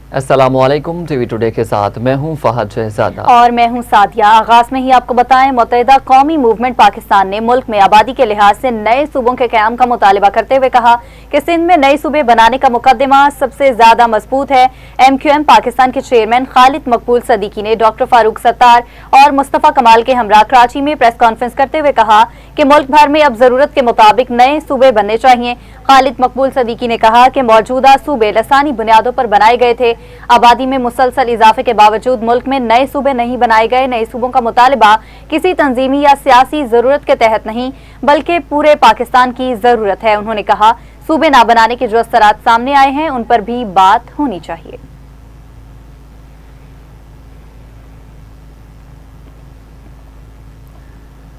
अस्सलामुअलैकुम, TV today के साथ मैं हूं फहद शहजादा और मैं हूं सादिया। आगाज में ही आपको बताएं, मुत्तहिदा कौमी मूवमेंट पाकिस्तान ने मुल्क में आबादी के लिहाज से नए सूबों के क़याम का मुतालिबा करते हुए कहा कि सिंध में नए सूबे बनाने का मुकदमा सबसे ज्यादा मजबूत है। MQM पाकिस्तान के चेयरमैन खालिद मकबूल सदीकी ने डॉक्टर फारूक सत्तार और मुस्तफा कमाल के हमरा कराची में प्रेस कॉन्फ्रेंस करते हुए कहा कि मुल्क भर में अब जरूरत के मुताबिक नए सूबे बनने चाहिए। खालिद मकबूल सदीकी ने कहा कि मौजूदा सूबे लसानी बुनियादों पर बनाए गए थे। आबादी में मुसलसल इजाफे के बावजूद मुल्क में नए सूबे नहीं बनाए गए। नए सूबों का मुतालिबा किसी तंजीमी या सियासी जरूरत के तहत नहीं बल्कि पूरे पाकिस्तान की जरूरत है। उन्होंने कहा सूबे ना बनाने के जो असरात सामने आए हैं उन पर भी बात होनी चाहिए।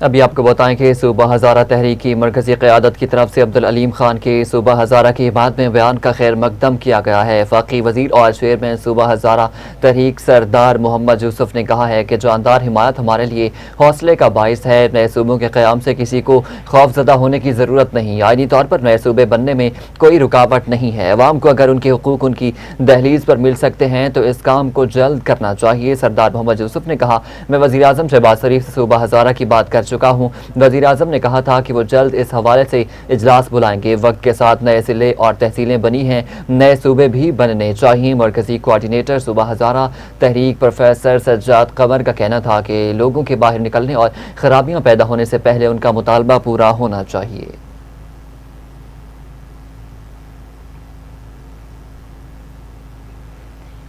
अभी आपको बताएं कि सूबा हज़ारा तहरीक की मरकजी क़यादत की तरफ से अब्दुल अलीम खान के सूबा हज़ारा की हिमायत में बयान का खैर मकदम किया गया है। वफ़ाक़ी वज़ीर और चेयरमैन सूबा हज़ारा तहरीक सरदार मोहम्मद यूसुफ ने कहा है कि जानदार हिमायत हमारे लिए हौसले का बाइस है। नए सूबों के क़याम से किसी को खौफज़दा होने की ज़रूरत नहीं। आइनी तौर पर नए सूबे बनने में कोई रुकावट नहीं है। अवाम को अगर उनके हुकूक उनकी दहलीज पर मिल सकते हैं तो इस काम को जल्द करना चाहिए। सरदार मोहम्मद यूसुफ ने कहा, मैं वज़ीर आज़म शहबाज शरीफ से सूबा हज़ारा की बात कर चुका हूँ। वज़ीर आज़म ने कहा था कि वो जल्द इस हवाले से इजलास बुलाएंगे। वक्त के साथ नए जिले और तहसीलें बनी हैं, नए सूबे भी बनने चाहिए। मरकजी कोऑर्डिनेटर सूबा हज़ारा तहरीक प्रोफेसर सज्जाद कमर का कहना था कि लोगों के बाहर निकलने और खराबियाँ पैदा होने से पहले उनका मुतालबा पूरा होना चाहिए।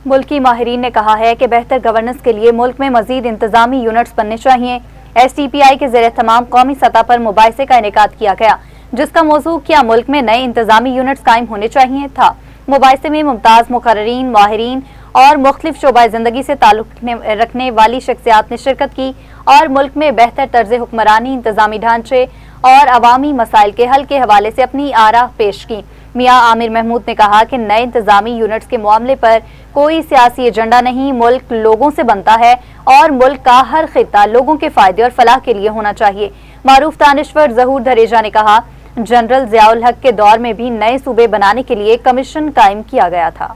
मुल्की माहिरीन ने कहा है कि बेहतर गवर्नेंस के लिए मुल्क में मजीद इंतजामी यूनिट्स बनने चाहिए। STPI के ज़ेरे तमाम कौमी सतह पर मुबाहिसे का इनेकाद किया गया, जिसका मौजू क्या मुल्क में नए इंतजामी यूनिट्स कायम होने चाहिए था। मुबाहिसे में मुमताज़ मुकर्रीन, माहिरीन और मुख्तलिफ शोबा जिंदगी से ताल्लुक रखने वाली शख्सियात ने शिरकत की और मुल्क में बेहतर तर्ज हुक्मरानी, इंतजामी ढांचे और अवामी मसाइल के हल के हवाले से अपनी आरा पेश की। मियां आमिर महमूद ने कहा कि नए इंतजामी यूनिट्स के मामले पर कोई सियासी एजेंडा नहीं, मुल्क लोगों से बनता है और मुल्क का हर खित्ता लोगों के फायदे और फलाह के लिए होना चाहिए। मारूफ दानिश्वर ज़हूर धरेजा ने कहा, जनरल ज़ियाउल हक के दौर में भी नए सूबे बनाने के लिए कमीशन कायम किया गया था।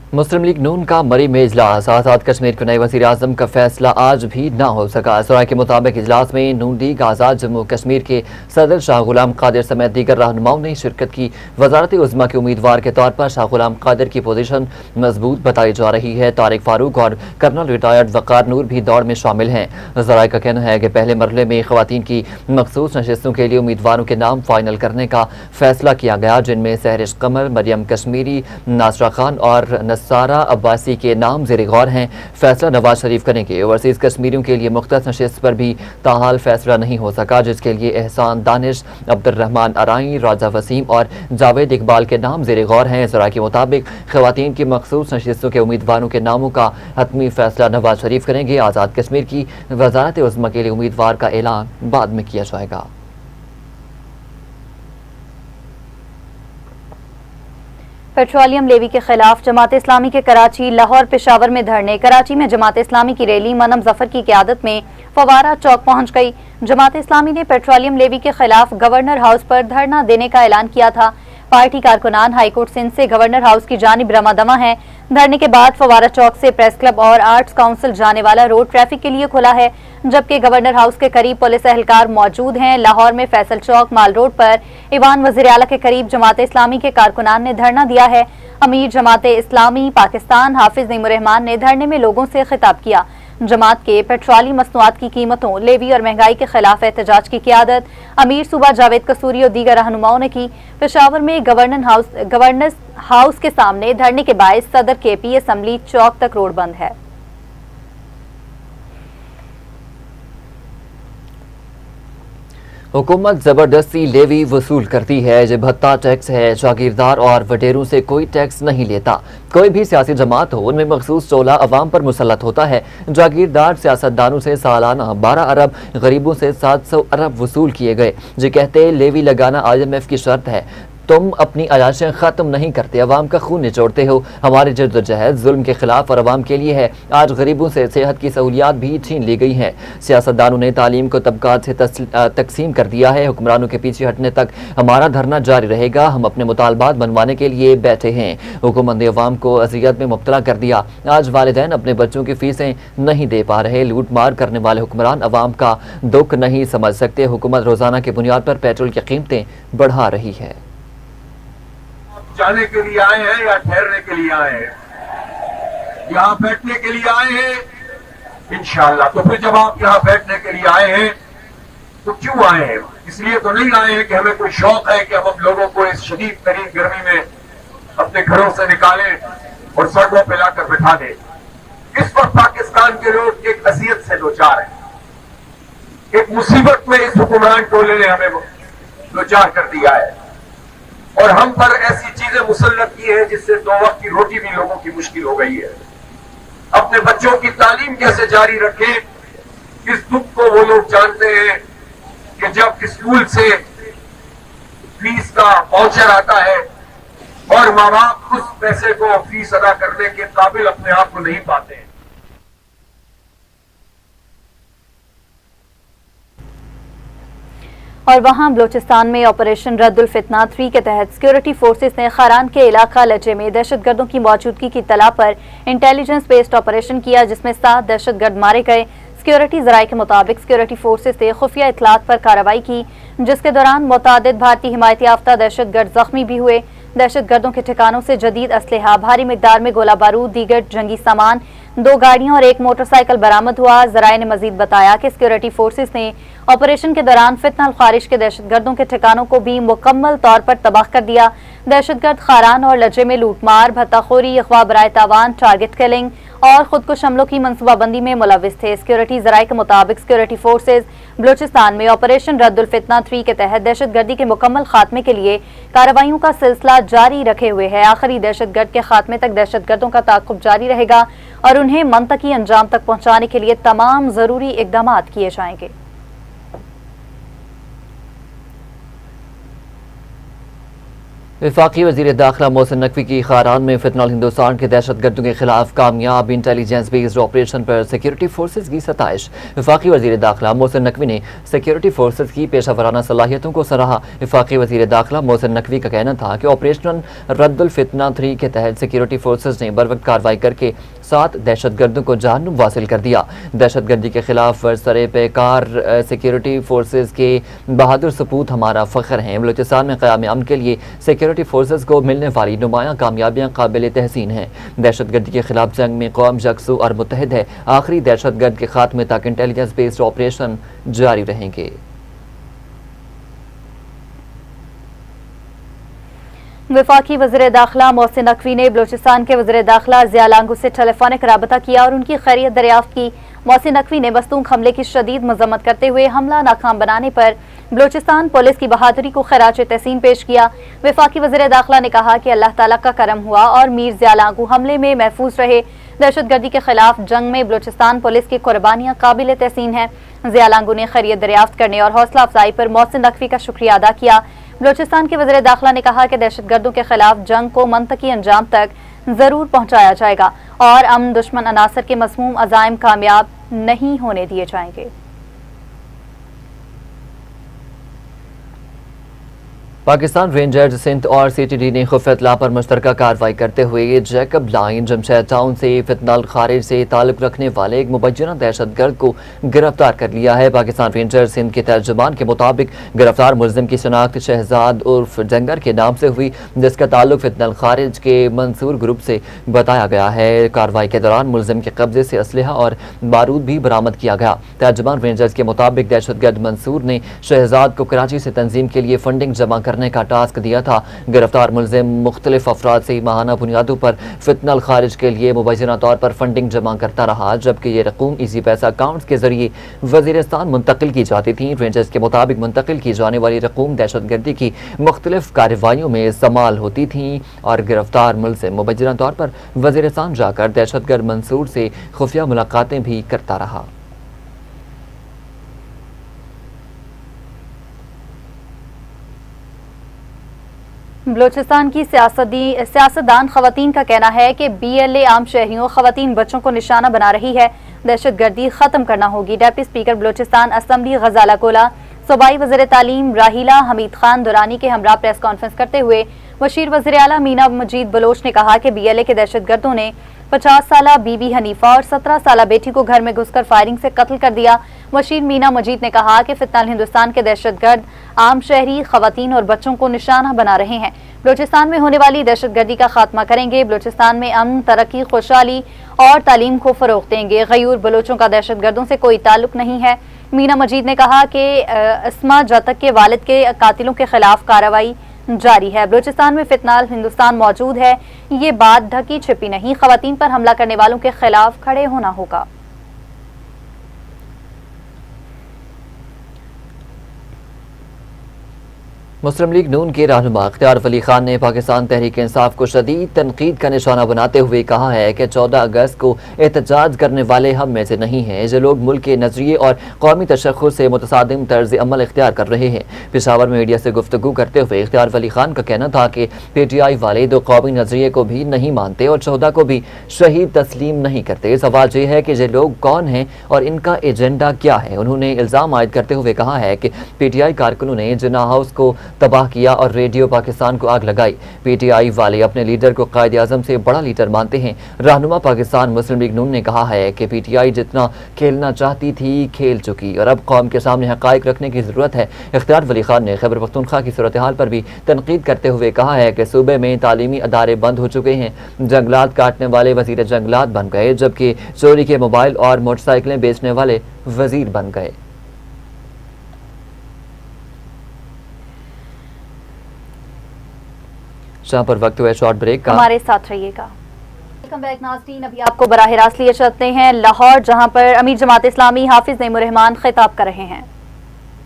मुस्लिम लीग नून का मरी में इजलास, आज़ाद कश्मीर के नए वज़ीर आज़म का फैसला आज भी न हो सका। सराय के मुताबिक इजलास में नून लीग आज़ाद जम्मू कश्मीर के सदर शाह गुलाम कादिर समेत दीगर रहनुमाओं ने शिरकत की। वज़ारत उज़्मा के उम्मीदवार के तौर पर शाह गुलाम कादिर की पोजीशन मजबूत बताई जा रही है। तारिक फारूक और कर्नल रिटायर्ड वक़ार नूर भी दौड़ में शामिल हैं। सराय का कहना है कि पहले मरहले में ख़वातीन की मखसूस नशिस्तों के लिए उम्मीदवारों के नाम फाइनल करने का फैसला किया गया, जिनमें सहरिश कमर, मरियम कश्मीरी, नासरा खान और सारा अब्बासी के नाम ज़ेरे गौर हैं। फैसला नवाज शरीफ करेंगे। ओवरसीज़ कश्मीरियों के लिए मुख्तलिफ नशिस्त पर भी ताहाल फैसला नहीं हो सका, जिसके लिए एहसान दानिश, अब्दुर्रहमान अराई, राजा वसीम और जावेद इकबाल के नाम ज़ेरे गौर हैं। ज़रा के मुताबिक ख़वातीन की मखसूस नशिस्तों के उम्मीदवारों के नामों का हतमी फैसला नवाज शरीफ करेंगे। आज़ाद कश्मीर की वज़ारत उज़्मा के लिए उम्मीदवार का ऐलान बाद में किया जाएगा। पेट्रोलियम लेवी के खिलाफ जमात इस्लामी के कराची, लाहौर, पेशावर में धरने। कराची में जमात इस्लामी की रैली मनम जफर की क़यादत में फवारा चौक पहुंच गई। जमात इस्लामी ने पेट्रोलियम लेवी के खिलाफ गवर्नर हाउस पर धरना देने का ऐलान किया था। पार्टी कारकुनान हाईकोर्ट सिंध से गवर्नर हाउस की जानिब रवादवा है। धरने के बाद फवारा चौक से प्रेस क्लब और आर्ट्स काउंसिल जाने वाला रोड ट्रैफिक के लिए खुला है, जबकि गवर्नर हाउस के करीब पुलिस एहलकार मौजूद हैं। लाहौर में फैसल चौक माल रोड पर ईवान वज़ीर आला के करीब जमात इस्लामी के कारकुनान ने धरना दिया है। अमीर जमात इस्लामी पाकिस्तान हाफिज नईमुर रहमान ने धरने में लोगों से खिताब किया। जमात के पेट्रोलियम मसनूआत की कीमतों, लेवी और महंगाई के खिलाफ एहतजाज की क़यादत अमीर सूबा जावेद कसूरी और दीगर रहनुमाओं ने की। पेशावर में गवर्नर हाउस के सामने धरने के बायस सदर KP असम्बली चौक तक रोड बंद है। हुकूमत जबरदस्ती लेवी वसूल करती है। जब भत्ता टैक्स है, जागीरदार और वडेरों से कोई टैक्स नहीं लेता। कोई भी सियासी जमात हो, उनमें मखसूस चोला अवाम पर मुसल्लत होता है। जागीरदार सियासतदानों से सालाना 12 अरब, गरीबों से 700 अरब वसूल किए गए। जो कहते लेवी लगाना IMF की शर्त है। तुम अपनी अयाशियाँ ख़त्म नहीं करते, अवाम का खून निचोड़ते हो। हमारे जद्दोजहद जुल्म के खिलाफ और अवाम के लिए है। आज गरीबों से सेहत की सहूलियात भी छीन ली गई हैं। सियासतदानों ने तालीम को तबकात से तकसीम कर दिया है। हुक्मरानों के पीछे हटने तक हमारा धरना जारी रहेगा। हम अपने मुतालबात बनवाने के लिए बैठे हैं। हुकूमत ने अवाम को अजियत में मुब्तला कर दिया। आज वालिदैन अपने बच्चों की फीसें नहीं दे पा रहे। लूट मार करने वाले हुक्मरान अवाम का दुख नहीं समझ सकते। हुकूमत रोजाना की बुनियाद पर पेट्रोल की कीमतें बढ़ा रही है। जाने के लिए आए हैं या ठहरने के लिए आए हैं? यहाँ बैठने के लिए आए हैं इंशाअल्लाह। तो फिर जब आप यहाँ बैठने के लिए आए हैं तो क्यों आए हैं? इसलिए तो नहीं आए हैं कि हमें कोई शौक है कि हम लोगों को इस शदीद तरीन गर्मी में अपने घरों से निकालें और सड़कों पर लाकर बिठा दें। इस वक्त पाकिस्तान के लोग एक अजियत से दो चार हैं। एक मुसीबत में इस हुक्मरान टोले ने हमें दो चार कर दिया है और हम पर ऐसी चीजें मुसल्लत की है जिससे दो वक्त की रोटी भी लोगों की मुश्किल हो गई है। अपने बच्चों की तालीम कैसे जारी रखें, इस दुख को वो लोग जानते हैं कि जब स्कूल से फीस का वाउचर आता है और माँ बाप उस पैसे को फीस अदा करने के काबिल अपने आप को नहीं पाते हैं। और वहां बलोचिस्तान में ऑपरेशन रद्दुल फितना 3 के तहत सिक्योरिटी फोर्सेस ने खारान के इलाका लचे में दहशतगर्दों की मौजूदगी की तला पर इंटेलिजेंस बेस्ड ऑपरेशन किया, जिसमें 7 दहशतगर्द मारे गए। सिक्योरिटी जराये के मुताबिक सिक्योरिटी फोर्सेस ने खुफिया इतलात पर कार्रवाई की, जिसके दौरान मुतादिद भारतीय हिमायत याफ्ता दहशतगर्द जख्मी भी हुए। दहशतगर्दों के ठिकानों से जदीद असलहा, भारी मिकदार में गोला बारूद, दीगर जंगी सामान, 2 गाड़ियां और 1 मोटरसाइकिल बरामद हुआ। जराये ने मजीद बताया कि सिक्योरिटी फोर्सेस ने ऑपरेशन के दौरान फितना खारिज के दहशतगर्दों के ठिकानों को भी मुकम्मल तौर पर तबाह कर दिया। दहशतगर्द खारान और लजे में लूटमार, भत्ताखोरी, अगवा बराए तावान, टारगेट किलिंग और खुदकुश हमलों की मनसूबाबंदी में मुलविस थे। सिक्योरिटी जराये के मुताबिक सिक्योरिटी फोर्सेज बलूचिस्तान में ऑपरेशन रद्दुल फितना 3 के तहत दहशतगर्दी के मुकम्मल खात्मे के लिए कार्रवाइयों का सिलसिला जारी रखे हुए है। आखिरी दहशतगर्द के खात्मे तक दहशतगर्दों का ताक़ुब जारी रहेगा और उन्हें मंतकी अंजाम तक पहुंचाने के लिए तमाम जरूरी इकदाम किए जाएंगे। वफाकी वज़ीर दाखिला मोहसिन नकवी की खारान में फितनल हिंदुस्तान के दहशतगर्दों के खिलाफ कामयाब इंटेलिजेंस बेस्ड ऑपरेशन पर सिक्योरिटी फोर्सेज की सताइश। वफाकी वज़ीर दाखिला मोहसिन नकवी ने सिक्योरिटी फोर्सेज की पेशा वराना सलाहियतों को सराहा। वफाकी वज़ीर दाखिला मोहसिन नकवी का कहना था कि ऑपरेशन रद्दुल फितना 3 के तहत सिक्योरिटी फोर्सेज ने बर वक्त कार्रवाई करके 7 दहशतगर्दों को जहन्नुम वासिल कर दिया। दहशतगर्दी के खिलाफ सरे पैकार सिक्योरिटी फोर्सेज के बहादुर सपूत हमारा फ़ख्र हैं। बलूचिस्तान में क़याम अमन के लिए सिक्योरिटी फोर्सेज को मिलने वाली नुमायां कामयाबियां काबिल तहसीन हैं। दहशतगर्दी के खिलाफ जंग में कौम यकसू और मुत्तहिद है। आखिरी दहशतगर्द के खात्मे तक इंटेलिजेंस बेस्ड ऑपरेशन जारी रहेंगे। वफाकी वज़ीर दाखिला मोहसिन नकवी ने बलूचिस्तान के वज़ीर दाखिला ज़िया लांगू से टेलीफोनिक राबता किया और उनकी खैरियत दरियाफ्त की। मोहसिन नकवी ने मस्तूक हमले की शदीद मजम्मत करते हुए हमला नाकाम बनाने पर बलूचिस्तान पुलिस की बहादुरी को खराज तहसीन पेश किया। वफाकी वज़ीर दाखिला ने कहा कि अल्लाह ताला का करम हुआ और मीर ज़िया लांगू हमले में महफूज रहे। दहशतगर्दी के खिलाफ जंग में बलूचिस्तान पुलिस की कुर्बानियां काबिल तहसीन हैं। ज़िया लांगू ने खैरियत दरियाफ्त करने और हौसला अफजाई पर मोहसिन नकवी का शुक्रिया अदा किया। बलूचिस्तान के वज़ीर दाखिला ने कहा कि दहशतगर्दों के खिलाफ जंग को मंतकी अंजाम तक जरूर पहुंचाया जाएगा और अमन दुश्मन अनासर के मज़मूम अज़ाइम कामयाब नहीं होने दिए जाएंगे। पाकिस्तान रेंजर्स सिंध और सीटीडी ने खुफिया इत्तला पर मुश्तरका कार्रवाई करते हुए जैकब लाइन जमशेद टाउन से फितनल खारिज से ताल्लुक रखने वाले एक मुबैना दहशतगर्द को गिरफ्तार कर लिया है। पाकिस्तान रेंजर्स सिंध के तर्जुमान के मुताबिक गिरफ्तार मुलजिम की शनाख्त शहजाद उर्फ जंगर के नाम से हुई, जिसका ताल्लुक फितनल खारिज के मंसूर ग्रुप से बताया गया है। कार्रवाई के दौरान मुलजिम के कब्जे से असलहा और बारूद भी बरामद किया गया। तर्जुमान रेंजर्स के मुताबिक दहशतगर्द मंसूर ने शहजाद को कराची से तंजीम के लिए फंडिंग जमा करने का टास्क दिया था। गिरफ्तार मुलजिम मुख्तलिफ अफराद से माहाना बुनियादों पर फितनल खारिज के लिए मुबैना तौर पर फंडिंग जमा करता रहा, जबकि ये रकूम इसी पैसा अकाउंट्स के जरिए वजीरिस्तान मुंतकिल की जाती थी। रेंजर्स के मुताबिक मुंतकिल की जाने वाली रकूम दहशतगर्दी की मुख्तलिफ कार्रवाइयों में इस्तेमाल होती थी और गिरफ्तार मुलजिम मुबैना तौर पर वजीरिस्तान जाकर दहशतगर्द मंसूर से खुफिया मुलाकातें भी करता रहा। बलूचिस्तान की सियासतदान खवातीन का कहना है कि BLA आम शहरियों खवातीन बच्चों को निशाना बना रही है। दहशतगर्दी खत्म करना होगी। डिप्टी स्पीकर बलूचिस्तान असम्बली गजाला कोला सूबाई वज़ीर तालीम राहिला हमीद खान दुरानी के हमरा प्रेस कॉन्फ्रेंस करते हुए वज़ीर वज़ीर आला मीना मजीद बलोच ने कहा कि BLA के दहशतगर्दों ने 50 साला बीबी हनीफा और 17 साला बेटी को घर में घुसकर फायरिंग से कत्ल कर दिया। वज़ीर मीना मजीद ने कहा कि फिलहाल हिंदुस्तान के दहशतगर्द आम शहरी खवातीन और बच्चों को निशाना बना रहे हैं। बलूचिस्तान में होने वाली दहशतगर्दी का खात्मा करेंगे। बलूचिस्तान में अमन, तरक्की, खुशहाली और तालीम को फरोग देंगे। गयूर बलोचों का दहशतगर्दों से कोई ताल्लुक नहीं है। मीना मजीद ने कहा कि अस्मा जातक के वालिद के कातिलों के खिलाफ कार्रवाई जारी है। बलूचिस्तान में फिलहाल हिंदुस्तान मौजूद है, ये बात ढकी छिपी नहीं। खवातीन पर हमला करने वालों के खिलाफ खड़े होना होगा। मुस्लिम लीग नून के रहनुमा इख्तियार अली खान ने पाकिस्तान तहरीक इंसाफ को शदीद तनकीद का निशाना बनाते हुए कहा है कि 14 अगस्त को एहतजाज करने वाले हम में से नहीं हैं। जो लोग मुल्क के नजरिए और कौमी तशख्खुस से मुतसादिम तर्ज अमल इख्तियार कर रहे हैं। पेशावर में मीडिया से गुफ्तगू करते हुए इख्तियार अली खान का कहना था कि PTI वाले दो कौमी नजरिए को भी नहीं मानते और 14 को भी शहीद तस्लीम नहीं करते। सवाल यह है कि ये लोग कौन हैं और इनका एजेंडा क्या है। उन्होंने इल्ज़ाम आयद करते हुए कहा है कि PTI कारकुनों ने जिन्ना हाउस को तबाह किया और रेडियो पाकिस्तान को आग लगाई। PTI वाले अपने लीडर को कायद आज़म से बड़ा लीडर मानते हैं। रहनुमा पाकिस्तान मुस्लिम लीग नून ने कहा है कि PTI जितना खेलना चाहती थी खेल चुकी और अब कौम के सामने हक़ाइक़ रखने की ज़रूरत है। इख्तियार वली खान ने खैबर पख्तूनख्वा की सूरत हाल पर भी तनकीद करते हुए कहा है कि सूबे में तालीमी अदारे बंद हो चुके हैं। जंगलात काटने वाले वज़ीर जंगलात बन गए, जबकि चोरी के मोबाइल और मोटरसाइकिलें बेचने वाले वज़ीर बन गए। जहाँ पर वक्त हुआ शॉर्ट ब्रेक का, हमारे साथ रहिएगा। वेलकम बैक नाज़रीन, अभी आपको बराह रास्त लिए चलते हैं लाहौर, जहाँ पर अमीर जमात इस्लामी हाफिज नईमुर रहमान खिताब कर रहे हैं।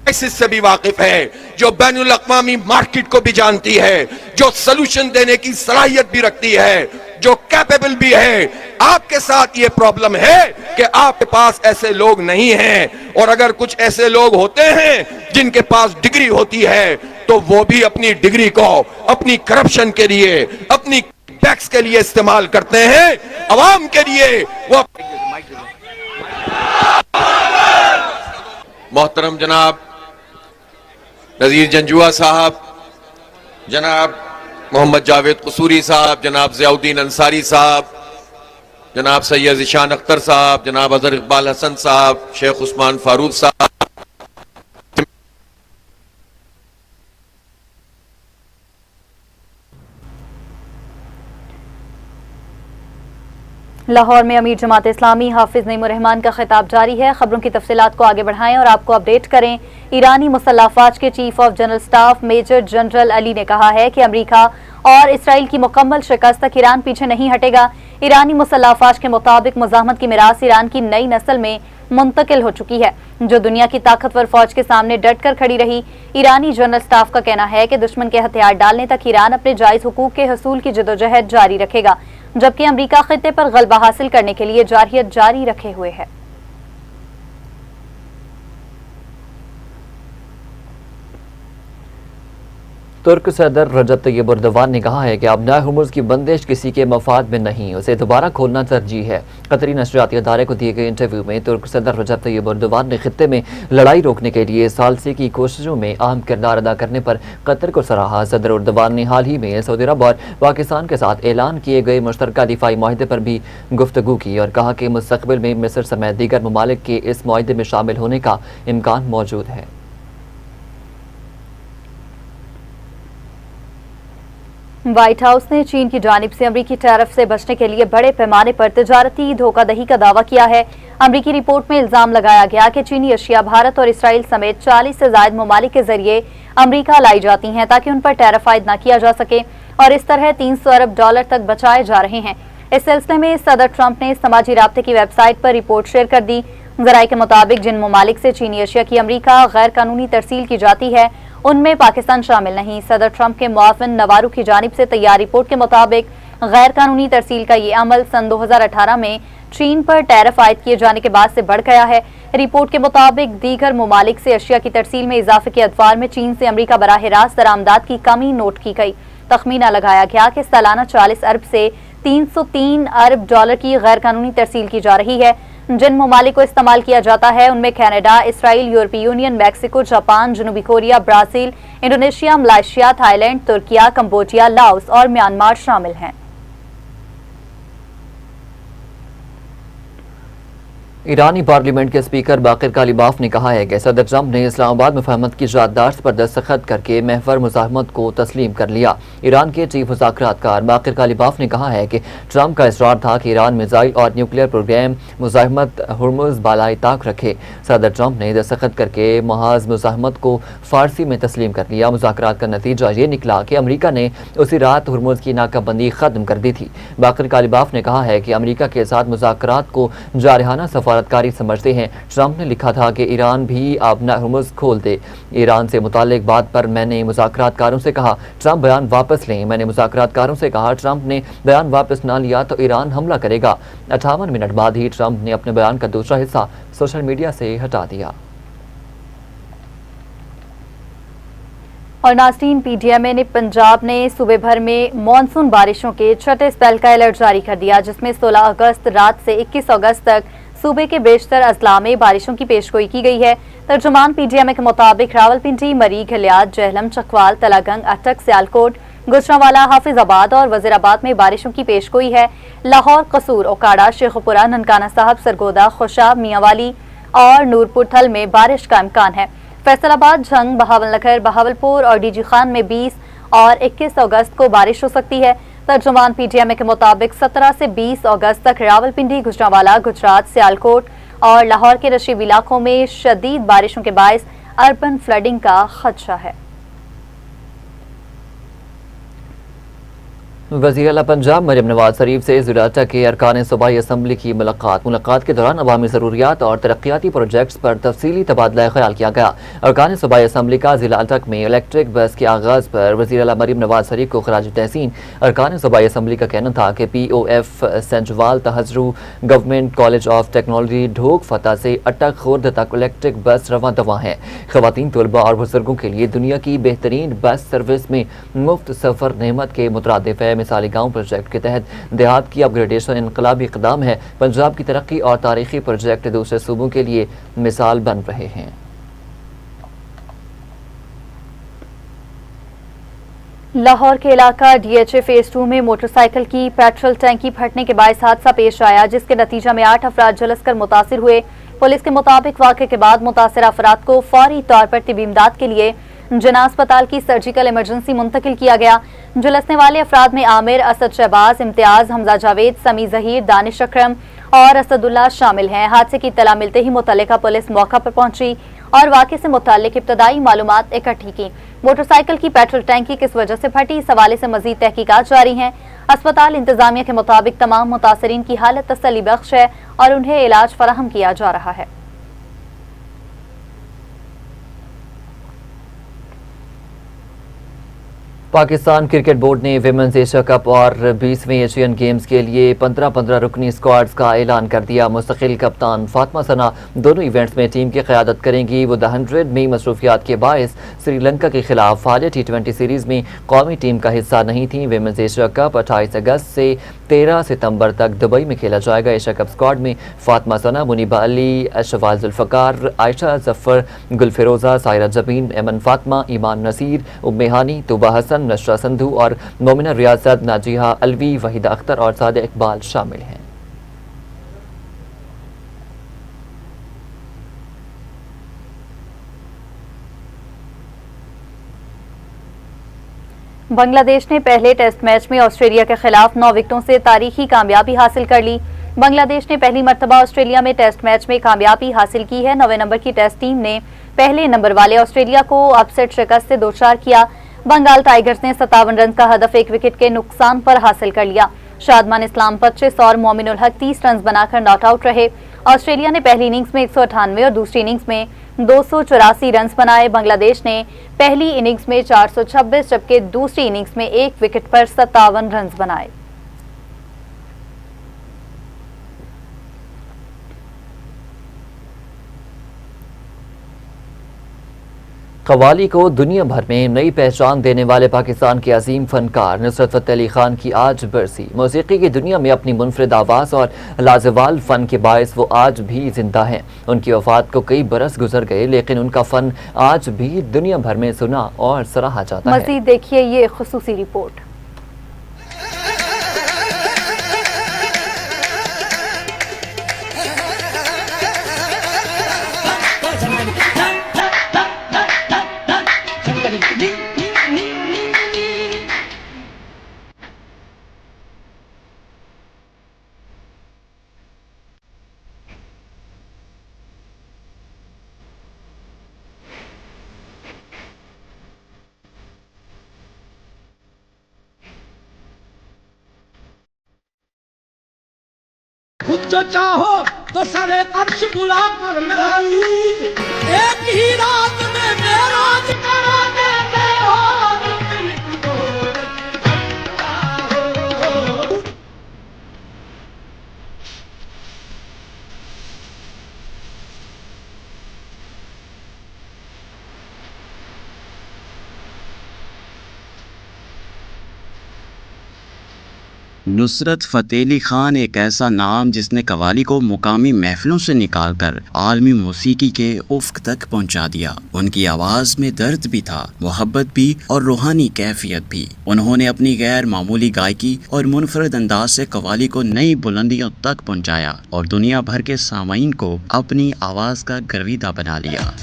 इससे भी वाकिफ है, जो बैनुल अक़वामी मार्केट को भी जानती है, जो सलूशन देने की सलाहियत भी रखती है, जो कैपेबल भी है। आपके साथ ये प्रॉब्लम है कि आपके पास ऐसे लोग नहीं हैं, और अगर कुछ ऐसे लोग होते हैं जिनके पास डिग्री होती है तो वो भी अपनी डिग्री को अपनी करप्शन के लिए, अपनी टैक्स के लिए इस्तेमाल करते हैं। अवाम के लिए वो मोहतरम जनाब नजीर जंजुआ साहब, जनाब मोहम्मद जावेद कसूरी साहब, जनाब ज़ियाउद्दीन अंसारी साहब, जनाब सैयद ज़ीशान अख्तर साहब, जनाब अज़हर इकबाल हसन साहब, शेख उस्मान फारूक साहब, लाहौर में अमीर जमात इस्लामी हाफिज नईमुर रहमान का खिताब जारी है। खबरों की तफसीलात को आगे बढ़ाएं और आपको अपडेट करें। ईरानी मुसल्लह अफ़वाज के chief of general staff major general Ali ने कहा है कि अमेरिका और इसराइल की मुकम्मल शिकस्त तक ईरान पीछे नहीं हटेगा। ईरानी मुसल्लह अफ़वाज के मुताबिक मुज़ाहमत की मिरास ईरान की नई नस्ल में मुंतकिल हो चुकी है, जो दुनिया की ताकतवर फौज के सामने डट कर खड़ी रही। ईरानी जनरल स्टाफ का कहना है कि दुश्मन के हथियार डालने तक ईरान अपने जायज हुकूक के हसूल की जदोजहद जारी रखेगा, जबकि अमेरिका खित्ते पर गलबा हासिल करने के लिए जारहियत जारी रखे हुए है। तुर्क सदर रजब तैयब एर्दोगान ने कहा है कि अपना हुर्मुज़ की बंदिश किसी के मफाद में नहीं, उसे दोबारा खोलना तरजीह है। कतरी नशरियाती अदारे को दिए गए इंटरव्यू में तुर्क सदर रजब तैयब एर्दोगान ने खित्ते में लड़ाई रोकने के लिए सालसी की कोशिशों में अहम किरदार अदा करने पर कतर को सराहा। सदर एर्दोगान ने हाल ही में सऊदी अरब और पाकिस्तान के साथ ऐलान किए गए मुश्तरका दिफाई माहिदे पर भी गुफ्तगू की और कहा कि मुस्तकबिल में मिस्र समेत दीगर ममालिक के इस माहिदे में शामिल होने का इम्कान मौजूद है। व्हाइट हाउस ने चीन की जानिब से अमरीकी टैरिफ से बचने के लिए बड़े पैमाने पर तिजारती धोखाधड़ी का दावा किया है। अमरीकी रिपोर्ट में इल्जाम लगाया गया कि चीनी अशिया भारत और इसराइल समेत 40 से ज्यादा ममालिक के जरिए अमरीका लाई जाती हैं ताकि उन पर टैरिफ आयद न किया जा सके, और इस तरह $300 अरब तक बचाए जा रहे हैं। इस सिलसिले में सदर ट्रंप ने समाजी राब्ते की वेबसाइट पर रिपोर्ट शेयर कर दी। जराये के मुताबिक जिन ममालिक से चीनी अशिया की अमरीका गैर कानूनी तरसील की जाती है उनमें पाकिस्तान शामिल नहीं। सदर ट्रंप के मुआविन नवारू की जानिब से तैयार रिपोर्ट के मुताबिक गैर कानूनी तरसील का ये अमल सन 2018 में चीन पर टैरिफ आयद किए जाने के बाद से बढ़ गया है। रिपोर्ट के मुताबिक दीगर ममालिक से अशिया की तरसील में इजाफे के अदवार में चीन से अमरीका बराह रास्त दरामदात की कमी नोट की गई। तखमीना लगाया गया कि सालाना 40 अरब से 303 अरब डॉलर की गैर कानूनी तरसील की जा रही है। जिन ममालिक को इस्तेमाल किया जाता है उनमें कनाडा, इसराइल, यूरोपीय यूनियन, मैक्सिको, जापान, जनूबी Korea, Brazil, Indonesia, Malaysia, Thailand, तुर्किया, कंबोडिया, लाओस और म्यांमार शामिल हैं। ईरानी पार्लियामेंट के स्पीकर बाकिर कालिबाफ ने कहा है कि सदर ट्रंप ने इस्लामाबाद मुफाहमत की याददाश्त पर दस्तखत करके महवर मुज़ाहमत को तस्लीम कर लिया। ईरान के चीफ मुज़ाकरातकार बाकिर कालिबाफ ने कहा है कि ट्रंप का इसरार था कि ईरान मिसाइल और न्यूक्लियर प्रोग्राम मुज़ाहमत हुर्मुज़ बालाई ताक रखे। सदर ट्रंप ने दस्तखत करके महाज मुज़ाहमत को फारसी में तस्लीम कर लिया। मुज़ाकरात का नतीजा ये निकला कि अमरीका ने उसी रात हुर्मुज़ की नाकाबंदी ख़त्म कर दी थी। बाकिर कालिबाफ ने कहा है कि अमरीका के साथ मुज़ाकरात को जारहाना सफारतकारी समझते हैं। ट्रंप ने लिखा था कि ईरान भी अपना हुर्मुज़ खोल दे। ईरान से मुताल्लिक बात पर मैंने मुज़ाकरातकारों से कहा ट्रंप बयान वापस लें। मैंने मुज़ाकरातकारों से कहा ट्रंप ने बयान वापस ना लिया तो ईरान हमला करेगा। 58 मिनट बाद ही ट्रंप ने अपने बयान का दूसरा हिस्सा सोशल मीडिया से हटा दिया। और नाज़रीन, पीडीएमए ने पंजाब ने सूबे भर में मानसून बारिशों के छठे स्पेल का अलर्ट जारी कर दिया, जिसमें 16 अगस्त रात से 21 अगस्त तक सूबे के बेशतर अजला में बारिशों की पेशगोई की गई है। तर्जुमान पीडीएमए के मुताबिक रावलपिंडी, मरी, घलियात, जहलम, चकवाल, तलागंग, अटक, सियालकोट, गुजरांवाला, हाफिजाबाद और वजीराबाद में बारिशों की पेशगोई है। लाहौर, कसूर, ओकाड़ा, शेखुपुरा, ननकाना साहब, सरगोदा, खुशाब, मियांवाली और नूरपुर थल में बारिश का इम्कान है। फैसलाबाद, झंग, बहावलनगर, बहावलपुर और डीजी खान में 20 और 21 अगस्त को बारिश हो सकती है। तर्जुमान पीडीएमए के मुताबिक 17 से 20 अगस्त तक रावलपिंडी, गुजरांवाला, गुजरात, सियालकोट और लाहौर के रशीब इलाकों में शदीद बारिशों के बायस अर्बन फ्लडिंग का खदशा है। वज़ीर आला पंजाब मरियम नवाज शरीफ से ज़िला अटक के अरकान सूबाई असम्बली की मुलाकात के दौरान अवामी ज़रूरियात और तरक्याती प्रोजेक्ट्स पर तफसीली तबादला ख्याल किया गया। अरकान सूबाई असम्बली का ज़िला अटक में इलेक्ट्रिक बस के आगाज़ पर वज़ीर आला मरियम नवाज शरीफ को खराज तहसीन। अरकान सूबाई असम्बली का कहना था कि POF सेंचवाल तहज़रू government college of technology Dhok Fateh से अटक खुर्द तक इलेक्ट्रिक बस रवां दवा है। ख़वातीन, तलबा और बुजुर्गों के लिए दुनिया की बेहतरीन बस सर्विस में मुफ्त सफ़र नेमत के मुतरादिफ है। मिसाली गांव प्रोजेक्ट के तहत देहात की अपग्रेडेशन इनकलाबी इक़दाम है। पंजाब की तरक्की और तारीखी प्रोजेक्ट दूसरे सूबों के लिए मिसाल बन रहे हैं। लाहौर के इलाका DHA फेज 2 में मोटरसाइकिल की पेट्रोल टैंकी फटने के बायस हादसा पेश आया, जिसके नतीजा में 8 अफराद झुलसकर मुतासिर हुए। पुलिस के मुताबिक वाक़े के बाद मुतासिर अफराद को फौरी तौर पर तिबी इमदाद के लिए जना अस्पताल की सर्जिकल इमरजेंसी मुंतकिल किया गया। झुलसने वाले अफराद में आमिर, असद शहबाज, इम्तियाज, हमजा जावेद, समी जहीर, दानिश अकरम और असदुल्ला शामिल हैं। हादसे की इत्तला मिलते ही मुतल्लिका पुलिस मौका पर पहुंची और वाक़े से मुताल्लिक इब्तदाई मालूमात इकट्ठी की। मोटरसाइकिल की पेट्रोल टैंकी किस वजह से फटी, इस हवाले से मजीद तहकीकात जारी हैं। अस्पताल इंतजामिया के मुताबिक तमाम मुतासरीन की हालत तसल्ली बख्श है और उन्हें इलाज फराहम किया जा रहा है। पाकिस्तान क्रिकेट बोर्ड ने विमेंस एशिया कप और 20वें एशियन गेम्स के लिए 15-15 रुकनी स्क्वाड्स का ऐलान कर दिया। मुस्तकिल कप्तान फातिमा सना दोनों इवेंट्स में टीम की क़यादत करेंगी। वो द 100 में मसरूफियात के बायस श्रीलंका के खिलाफ हालिया T20 सीरीज़ में कौमी टीम का हिस्सा नहीं थी। विमेंस एशिया कप 28 अगस्त से 13 सितंबर तक दुबई में खेला जाएगा। एशिया कप स्क्वाड में फातिमा सना, मुनीबा अली, शवाल जुल्फ़कार, आयशा जफ़र, गुलफिरोज़ा, सायरा जबीन, एमन फातिमा, ईमान नसीर, उम्मेहानी, तुबा हसन, नशरा संधू और मोमिना रियासत, नाजिहा अलवी, वहीदा अख्तर और सादे इकबाल शामिल हैं। बांग्लादेश ने पहले टेस्ट मैच में ऑस्ट्रेलिया के खिलाफ 9 विकेटों से तारीखी कामयाबी हासिल कर ली। बांग्लादेश ने पहली मर्तबा ऑस्ट्रेलिया में टेस्ट मैच में कामयाबी हासिल की है। 9वें नंबर की टेस्ट टीम ने पहले नंबर वाले ऑस्ट्रेलिया को अपसेट शिकस्त से 2-4 किया। बंगाल टाइगर्स ने 57 रन का हदफ 1 विकेट के नुकसान पर हासिल कर लिया। शादमान इस्लाम 25 और मोमिनुल हक 30 रन बनाकर नॉट आउट रहे। ऑस्ट्रेलिया ने पहली इनिंग्स में 198 और दूसरी इनिंग्स में 284 रन बनाए। बांग्लादेश ने पहली इनिंग्स में 426 जबकि दूसरी इनिंग्स में 1 विकेट पर 57 रन बनाए। कव्वाली को दुनिया भर में नई पहचान देने वाले पाकिस्तान के अजीम फनकार नुसरत फतेह अली खान की आज बरसी। मौसीकी की दुनिया में अपनी मुनफरिद आवाज़ और लाजवाल फ़न के बायस वो आज भी जिंदा हैं। उनकी वफ़ात को कई बरस गुजर गए, लेकिन उनका फ़न आज भी दुनिया भर में सुना और सराहा जाता है। मज़ीद देखिए ये खुसूसी रिपोर्ट। खुद जो चाहो तो सारे अर्श बुला कर लाई, एक ही रात में मेराज करा देते हो। नुसरत फ़तेह अली खान एक ऐसा नाम जिसने कव्वाली को मुकामी महफिलों से निकालकर आलमी मौसीकी के उफ़्क़ तक पहुंचा दिया। उनकी आवाज़ में दर्द भी था, मोहब्बत भी और रूहानी कैफियत भी। उन्होंने अपनी गैर मामूली गायकी और मुनफरद अंदाज से कव्वाली को नई बुलंदियों तक पहुंचाया और दुनिया भर के सामाईन को अपनी आवाज़ का गर्विदा बना लिया।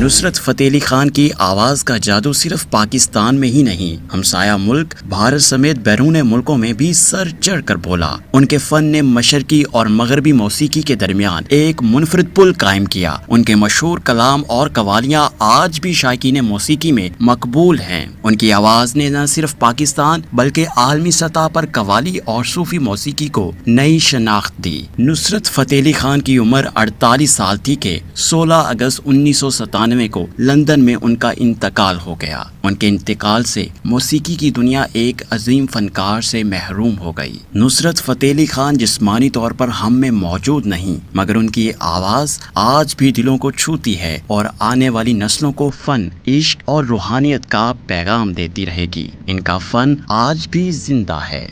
नुसरत फतेह अली खान की आवाज़ का जादू सिर्फ पाकिस्तान में ही नहीं, हमसाया मुल्क भारत समेत बैरून मुल्कों में भी सर चढ़ कर बोला। उनके फ़न ने मशरकी और मगरबी मौसीकी के दरमियान एक मुनफरिद पुल कायम किया। उनके मशहूर कलाम और कवालियाँ आज भी शायकीन मौसीकी में मकबूल हैं। उनकी आवाज़ ने न सिर्फ पाकिस्तान बल्कि आलमी सतह पर कवाली और सूफी मौसीकी को नई शनाख्त दी। नुसरत फतेह अली खान की उम्र 48 साल थी कि 16 अगस्त 1997 को लंदन में उनका इंतकाल हो गया। उनके इंतकाल से मौसीकी की दुनिया एक अजीम फनकार से महरूम हो गई। नुसरत फतेह अली खान जिस्मानी तौर पर हम में मौजूद नहीं, मगर उनकी आवाज़ आज भी दिलों को छूती है और आने वाली नस्लों को फन, इश्क और रूहानियत का पैगाम देती रहेगी। इनका फन आज भी जिंदा है।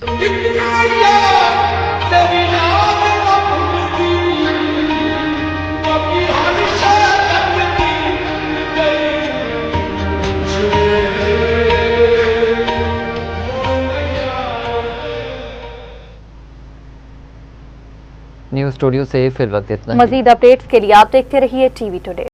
न्यूज़ स्टूडियो से फिर वक्त इतना। मजीद अपडेट्स के लिए आप देखते रहिए टीवी टुडे।